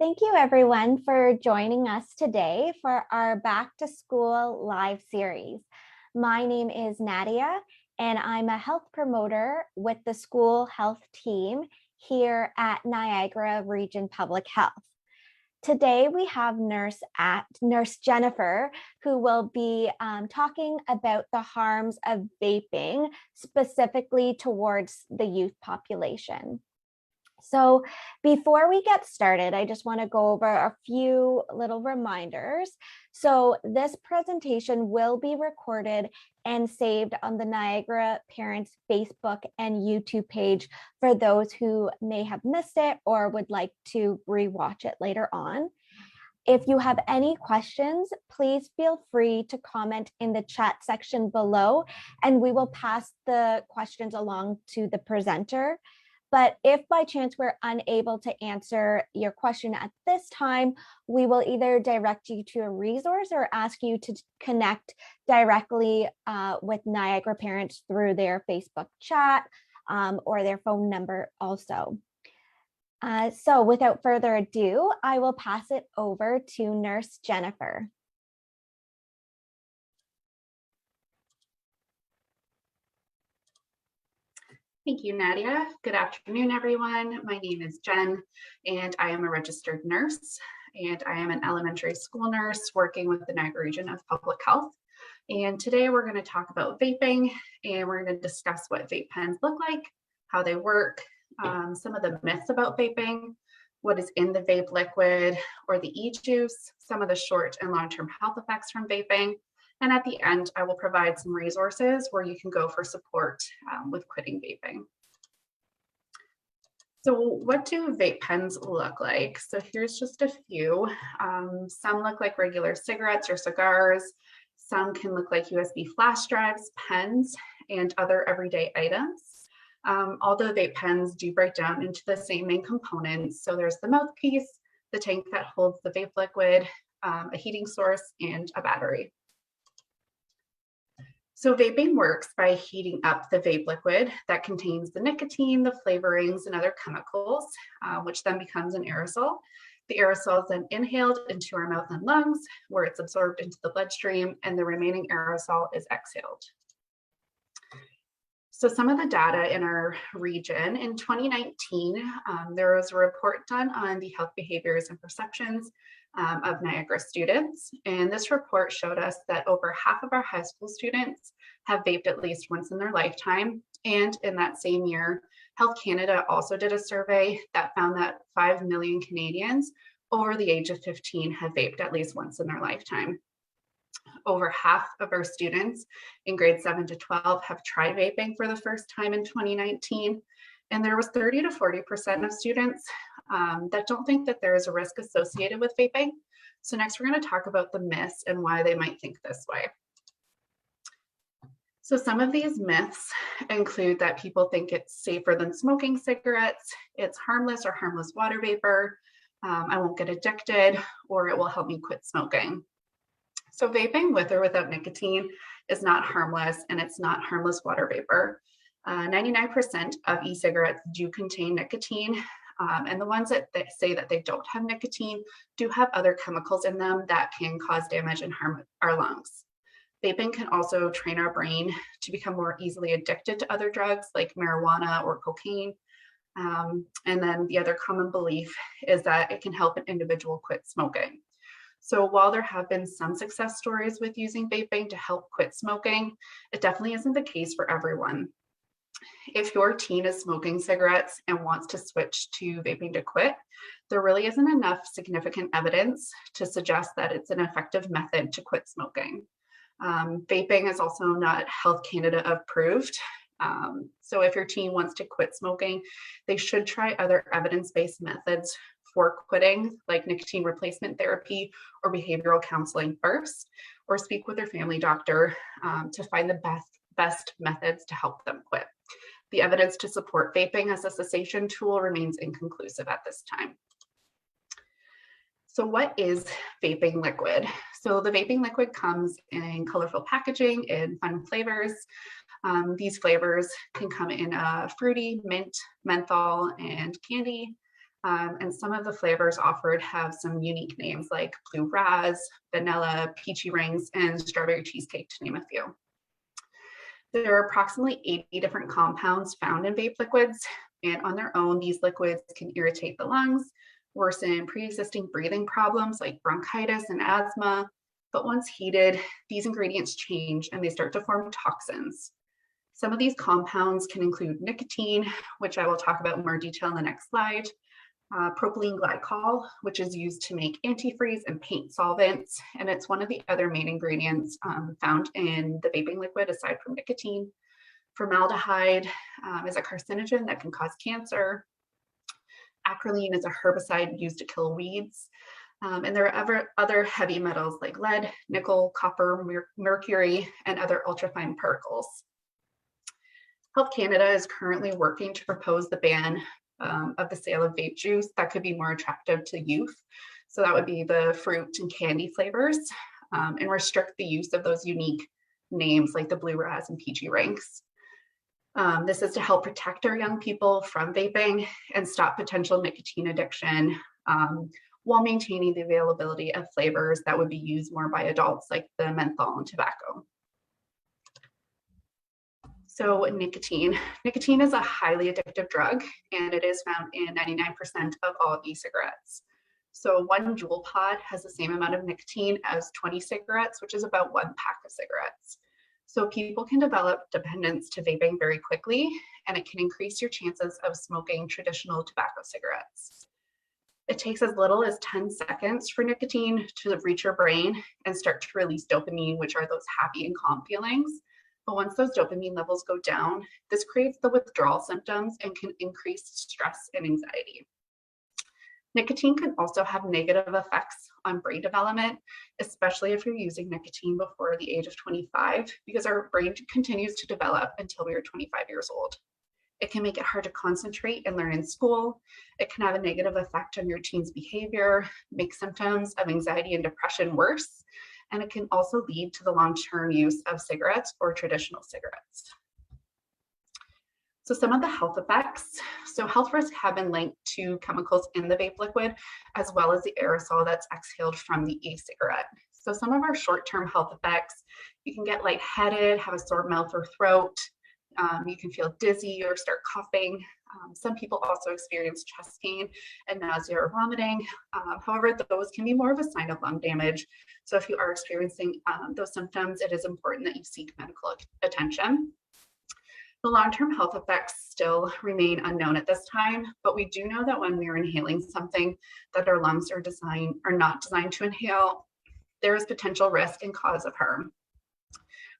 Thank you everyone for joining us today for our Back to School live series. My name is Nadia and I'm a health promoter with the school health team here at Niagara Region Public Health. Today we have Nurse Jennifer, who will be talking about the harms of vaping, specifically towards the youth population. So before we get started, I just want to go over a few little reminders. So this presentation will be recorded and saved on the Niagara Parents Facebook and YouTube page for those who may have missed it or would like to rewatch it later on. If you have any questions, please feel free to comment in the chat section below, and we will pass the questions along to the presenter. But if by chance we're unable to answer your question at this time, we will either direct you to a resource or ask you to connect directly with Niagara Parents through their Facebook chat or their phone number also. So without further ado, I will pass it over to Nurse Jennifer. Thank you, Nadia. Good afternoon, everyone. My name is Jen, and I am a registered nurse, and I am an elementary school nurse working with the Niagara Region of Public Health. And today we're going to talk about vaping, and we're going to discuss what vape pens look like, how they work, some of the myths about vaping, what is in the vape liquid or the e-juice, some of the short and long-term health effects from vaping. And at the end, I will provide some resources where you can go for support with quitting vaping. So what do vape pens look like? So here's just a few. Some look like regular cigarettes or cigars. Some can look like USB flash drives, pens, and other everyday items. Although vape pens do break down into the same main components. So there's the mouthpiece, the tank that holds the vape liquid, a heating source, and a battery. So vaping works by heating up the vape liquid that contains the nicotine, the flavorings, and other chemicals, which then becomes an aerosol. The aerosol is then inhaled into our mouth and lungs, where it's absorbed into the bloodstream, and the remaining aerosol is exhaled. So some of the data in our region, in 2019, there was a report done on the health behaviors and perceptions of Niagara students. And this report showed us that over half of our high school students have vaped at least once in their lifetime. And in that same year, Health Canada also did a survey that found that 5 million Canadians over the age of 15 have vaped at least once in their lifetime. Over half of our students in grades 7 to 12 have tried vaping for the first time in 2019. And there was 30 to 40% of students that don't think that there is a risk associated with vaping. So next we're going to talk about the myths and why they might think this way. So some of these myths include that people think it's safer than smoking cigarettes, it's harmless or harmless water vapor, I won't get addicted, or it will help me quit smoking. So vaping with or without nicotine is not harmless, and it's not harmless water vapor. 99% of e-cigarettes do contain nicotine, and the ones that say that they don't have nicotine do have other chemicals in them that can cause damage and harm our lungs. Vaping can also train our brain to become more easily addicted to other drugs like marijuana or cocaine. And then the other common belief is that it can help an individual quit smoking. So while there have been some success stories with using vaping to help quit smoking, it definitely isn't the case for everyone. If your teen is smoking cigarettes and wants to switch to vaping to quit, there really isn't enough significant evidence to suggest that it's an effective method to quit smoking. Vaping is also not Health Canada approved. So if your teen wants to quit smoking, they should try other evidence-based methods for quitting, like nicotine replacement therapy or behavioral counseling first, or speak with their family doctor to find the best methods to help them quit. The evidence to support vaping as a cessation tool remains inconclusive at this time. So what is vaping liquid? So the vaping liquid comes in colorful packaging and fun flavors. These flavors can come in fruity, mint, menthol, and candy. And some of the flavors offered have some unique names like blue raz, vanilla, peachy rings, and strawberry cheesecake, to name a few. There are approximately 80 different compounds found in vape liquids, and on their own, these liquids can irritate the lungs, worsen pre-existing breathing problems like bronchitis and asthma. But once heated, these ingredients change and they start to form toxins. Some of these compounds can include nicotine, which I will talk about in more detail in the next slide, propylene glycol, which is used to make antifreeze and paint solvents, and it's one of the other main ingredients found in the vaping liquid aside from nicotine. Formaldehyde is a carcinogen that can cause cancer. Acrolein is a herbicide used to kill weeds. And there are other heavy metals like lead, nickel, copper, mercury, and other ultrafine particles. Health Canada is currently working to propose the ban of the sale of vape juice that could be more attractive to youth. So that would be the fruit and candy flavors, and restrict the use of those unique names like the blue raz and peachy rings. This is to help protect our young people from vaping and stop potential nicotine addiction, while maintaining the availability of flavors that would be used more by adults like the menthol and tobacco. So nicotine. Nicotine is a highly addictive drug, and it is found in 99% of all e-cigarettes. So one Juul pod has the same amount of nicotine as 20 cigarettes, which is about one pack of cigarettes. So people can develop dependence to vaping very quickly, and it can increase your chances of smoking traditional tobacco cigarettes. It takes as little as 10 seconds for nicotine to reach your brain and start to release dopamine, which are those happy and calm feelings. But once those dopamine levels go down, this creates the withdrawal symptoms and can increase stress and anxiety. Nicotine can also have negative effects on brain development, especially if you're using nicotine before the age of 25, because our brain continues to develop until we are 25 years old. It can make it hard to concentrate and learn in school. It can have a negative effect on your teen's behavior, make symptoms of anxiety and depression worse, and it can also lead to the long-term use of cigarettes or traditional cigarettes. So some of the health effects. So health risks have been linked to chemicals in the vape liquid, as well as the aerosol that's exhaled from the e-cigarette. So some of our short-term health effects, you can get lightheaded, have a sore mouth or throat. You can feel dizzy or start coughing. Some people also experience chest pain and nausea or vomiting. However, those can be more of a sign of lung damage. So if you are experiencing those symptoms, it is important that you seek medical attention. The long-term health effects still remain unknown at this time, but we do know that when we are inhaling something that our lungs are not designed to inhale, there is potential risk and cause of harm.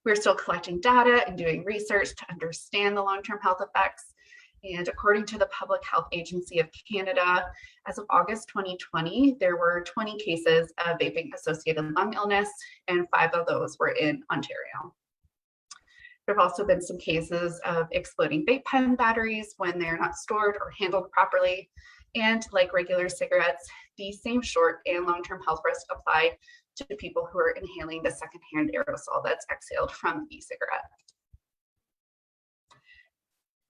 We're still collecting data and doing research to understand the long-term health effects. And according to the Public Health Agency of Canada, as of August 2020, there were 20 cases of vaping-associated lung illness, and 5 of those were in Ontario. There have also been some cases of exploding vape pen batteries when they're not stored or handled properly. And like regular cigarettes, these same short and long-term health risks apply to people who are inhaling the secondhand aerosol that's exhaled from the e-cigarette.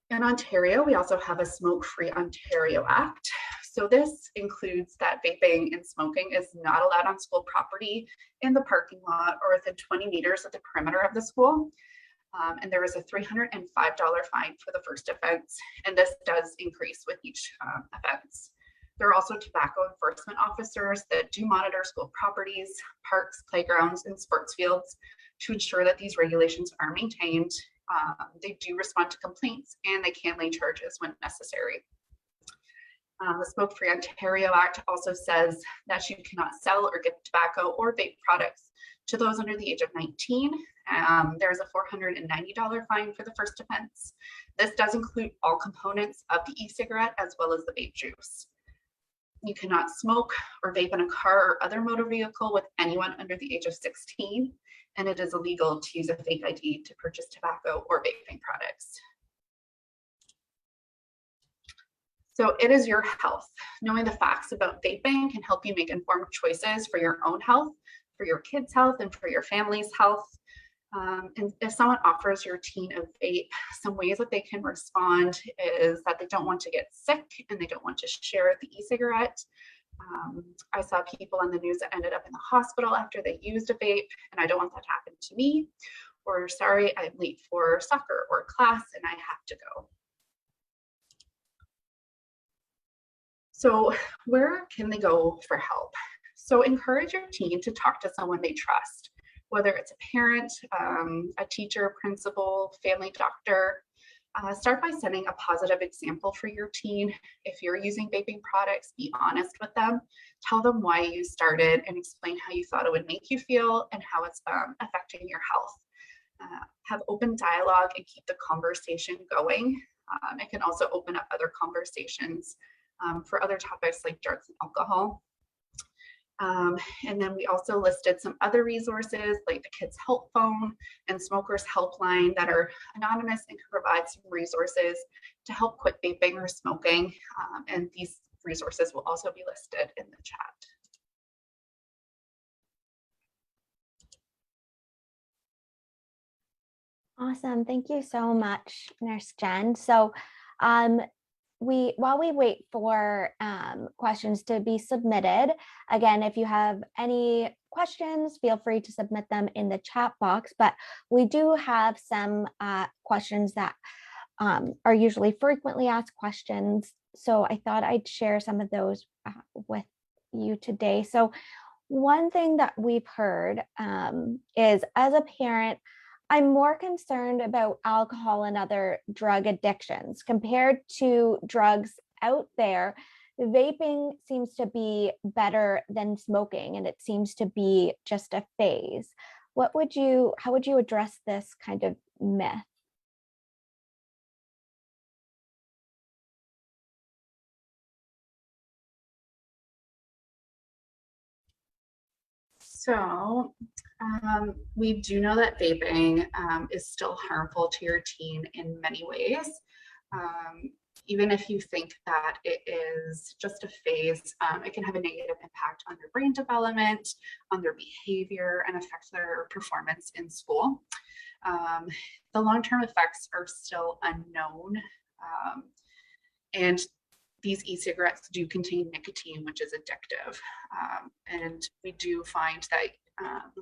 In Ontario, we also have a Smoke-Free Ontario Act. So this includes that vaping and smoking is not allowed on school property, in the parking lot, or within 20 meters of the perimeter of the school. And there is a $305 fine for the first offense, and this does increase with each offense. There are also tobacco enforcement officers that do monitor school properties, parks, playgrounds, and sports fields to ensure that these regulations are maintained. They do respond to complaints, and they can lay charges when necessary. The Smoke-Free Ontario Act also says that you cannot sell or give tobacco or vape products to those under the age of 19. There's a $490 fine for the first offense. This does include all components of the e-cigarette as well as the vape juice. You cannot smoke or vape in a car or other motor vehicle with anyone under the age of 16, and it is illegal to use a fake ID to purchase tobacco or vaping products. So it is your health. Knowing the facts about vaping can help you make informed choices for your own health, for your kids' health, and for your family's health. And if someone offers your teen a vape, some ways that they can respond is that they don't want to get sick and they don't want to share the e-cigarette. I saw people on the news that ended up in the hospital after they used a vape, and I don't want that to happen to me. Or sorry, I'm late for soccer or class and I have to go. So where can they go for help? So encourage your teen to talk to someone they trust, whether it's a parent, a teacher, principal, family doctor. Start by setting a positive example for your teen. If you're using vaping products, be honest with them. Tell them why you started and explain how you thought it would make you feel and how it's affecting your health. Have open dialogue and keep the conversation going. It can also open up other conversations for other topics like drugs and alcohol. And then we also listed some other resources like the Kids Help Phone and Smokers Helpline that are anonymous and can provide some resources to help quit vaping or smoking. And these resources will also be listed in the chat. Awesome. Thank you so much, Nurse Jen. So while we wait for questions to be submitted, again, if you have any questions, feel free to submit them in the chat box. But we do have some questions that are usually frequently asked questions. So I thought I'd share some of those with you today. So one thing that we've heard is, as a parent, I'm more concerned about alcohol and other drug addictions compared to drugs out there. Vaping seems to be better than smoking, and it seems to be just a phase. How would you address this kind of myth? So we do know that vaping is still harmful to your teen in many ways. Even if you think that it is just a phase, it can have a negative impact on their brain development, on their behavior, and affect their performance in school. The long-term effects are still unknown. And these e-cigarettes do contain nicotine, which is addictive. And we do find that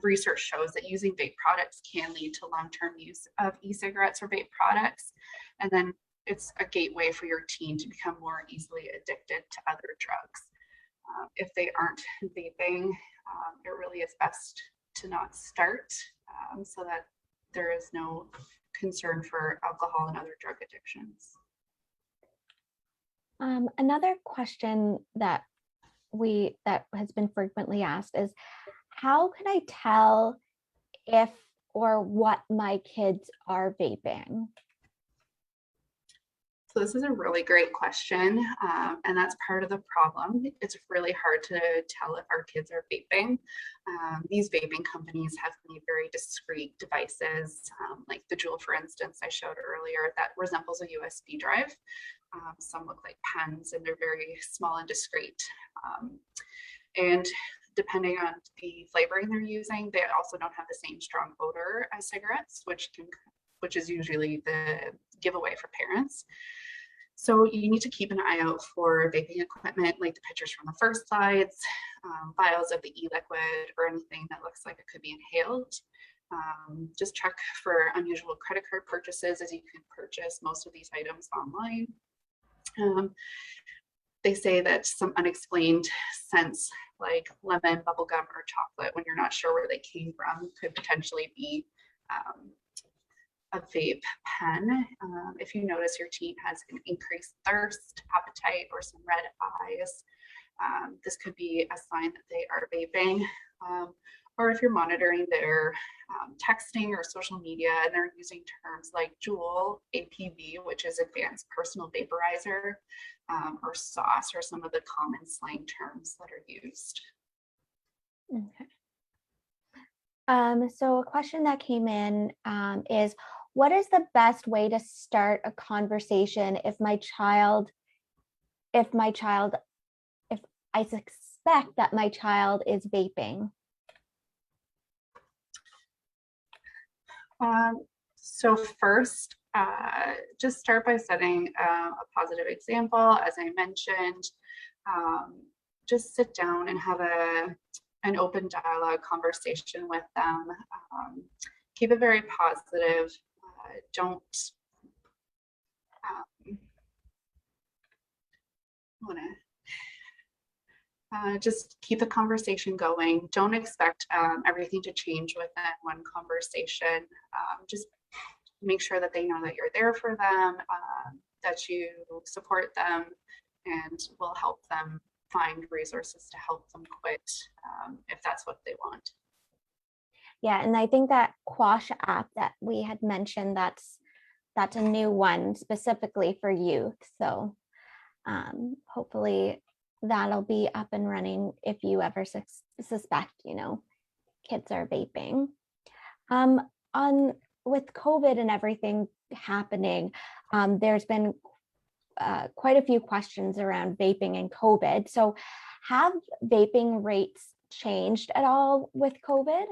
research shows that using vape products can lead to long-term use of e-cigarettes or vape products. And then it's a gateway for your teen to become more easily addicted to other drugs. If they aren't vaping, it really is best to not start so that there is no concern for alcohol and other drug addictions. Another question that has been frequently asked is, how can I tell if or what my kids are vaping? So this is a really great question, and that's part of the problem. It's really hard to tell if our kids are vaping. These vaping companies have made very discreet devices, like the Juul, for instance, I showed earlier, that resembles a USB drive. Some look like pens, and they're very small and discreet. And depending on the flavoring they're using, they also don't have the same strong odor as cigarettes, which is usually the giveaway for parents. So you need to keep an eye out for vaping equipment, like the pictures from the first slides, vials of the e-liquid, or anything that looks like it could be inhaled. Just check for unusual credit card purchases, as you can purchase most of these items online. They say that some unexplained scents like lemon, bubblegum, or chocolate, when you're not sure where they came from, could potentially be a vape pen. If you notice your teen has an increased thirst, appetite, or some red eyes, this could be a sign that they are vaping. Or if you're monitoring their texting or social media and they're using terms like Juul, APV, which is Advanced Personal Vaporizer, or sauce, or some of the common slang terms that are used. Okay. So a question that came in is, what is the best way to start a conversation if I suspect that my child is vaping? So first, just start by setting a positive example. As I mentioned, um, just sit down and have an open dialogue conversation with them. Keep it very positive. Don't um, want to just keep the conversation going. Don't expect everything to change within one conversation. Just make sure that they know that you're there for them, that you support them, and will help them find resources to help them quit if that's what they want. Yeah, and I think that Quash app that we had mentioned, that's a new one specifically for youth. So hopefully that'll be up and running if you ever suspect, kids are vaping. On with COVID and everything happening, there's been quite a few questions around vaping and COVID. So have vaping rates changed at all with COVID?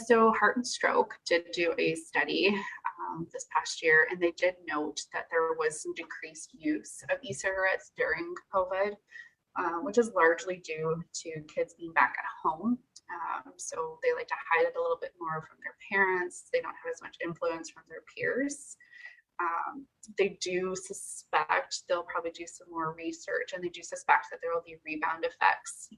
So Heart and Stroke did do a study this past year, and they did note that there was some decreased use of e-cigarettes during COVID, which is largely due to kids being back at home. So they like to hide it a little bit more from their parents. They don't have as much influence from their peers. They do suspect, they'll probably do some more research, and they do suspect that there will be rebound effects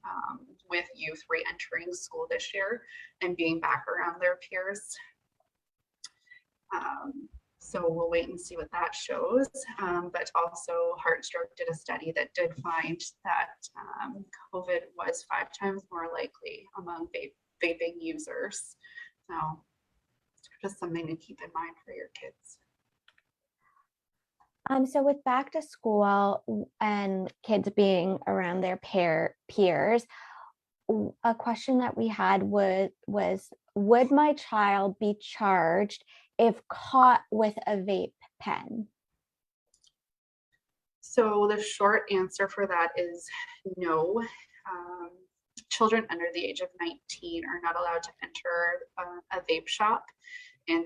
with youth re-entering school this year and being back around their peers. So we'll wait and see what that shows. But also Heart Stroke did a study that did find that COVID was 5 times more likely among vaping users. So just something to keep in mind for your kids. So with back to school and kids being around their peers, a question that we had was, would my child be charged if caught with a vape pen? So the short answer for that is no. Children under the age of 19 are not allowed to enter a vape shop, and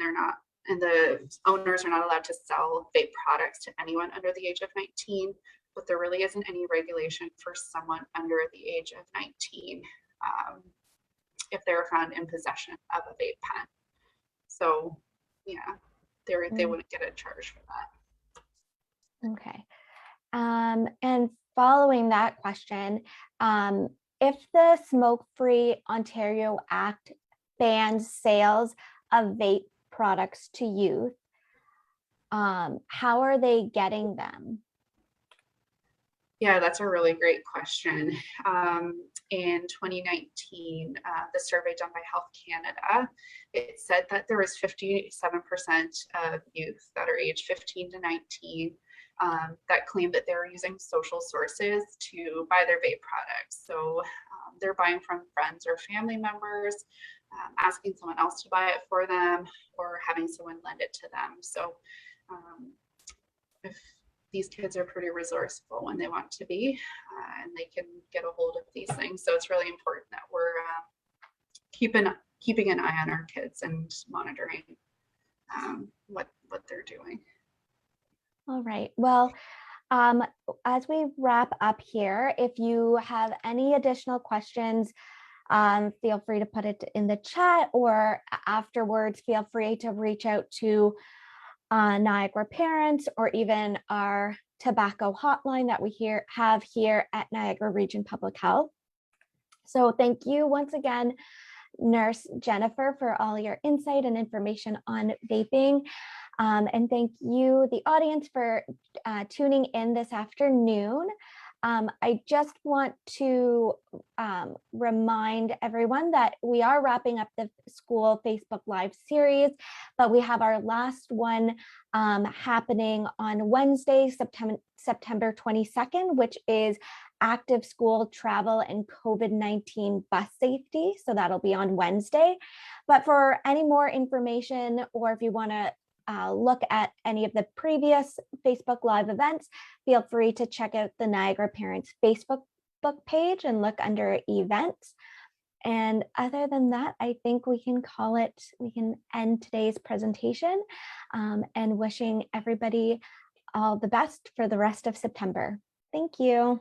the owners are not allowed to sell vape products to anyone under the age of 19, but there really isn't any regulation for someone under the age of 19 if they're found in possession of a vape pen. So yeah, they wouldn't get a charge for that. Okay. And following that question, if the Smoke-Free Ontario Act bans sales of vape products to youth, how are they getting them? Yeah, that's a really great question. In 2019, the survey done by Health Canada, it said that there was 57% of youth that are aged 15 to 19 that claim that they're using social sources to buy their vape products. So they're buying from friends or family members, asking someone else to buy it for them, or having someone lend it to them. So if these kids are pretty resourceful when they want to be, and they can get a hold of these things. So it's really important that we're keeping an eye on our kids and monitoring what they're doing. All right. Well, as we wrap up here, if you have any additional questions, feel free to put it in the chat, or afterwards, feel free to reach out to Niagara parents, or even our tobacco hotline that we have here at Niagara Region Public Health. So thank you once again, Nurse Jennifer, for all your insight and information on vaping. And thank you, the audience, for tuning in this afternoon. I just want to remind everyone that we are wrapping up the school Facebook Live series, but we have our last one happening on Wednesday, September 22nd, which is active school travel and COVID-19 bus safety. So that'll be on Wednesday. But for any more information, or if you want to look at any of the previous Facebook Live events, feel free to check out the Niagara Parents Facebook page and look under events. And other than that, I think we can end today's presentation, and wishing everybody all the best for the rest of September. Thank you.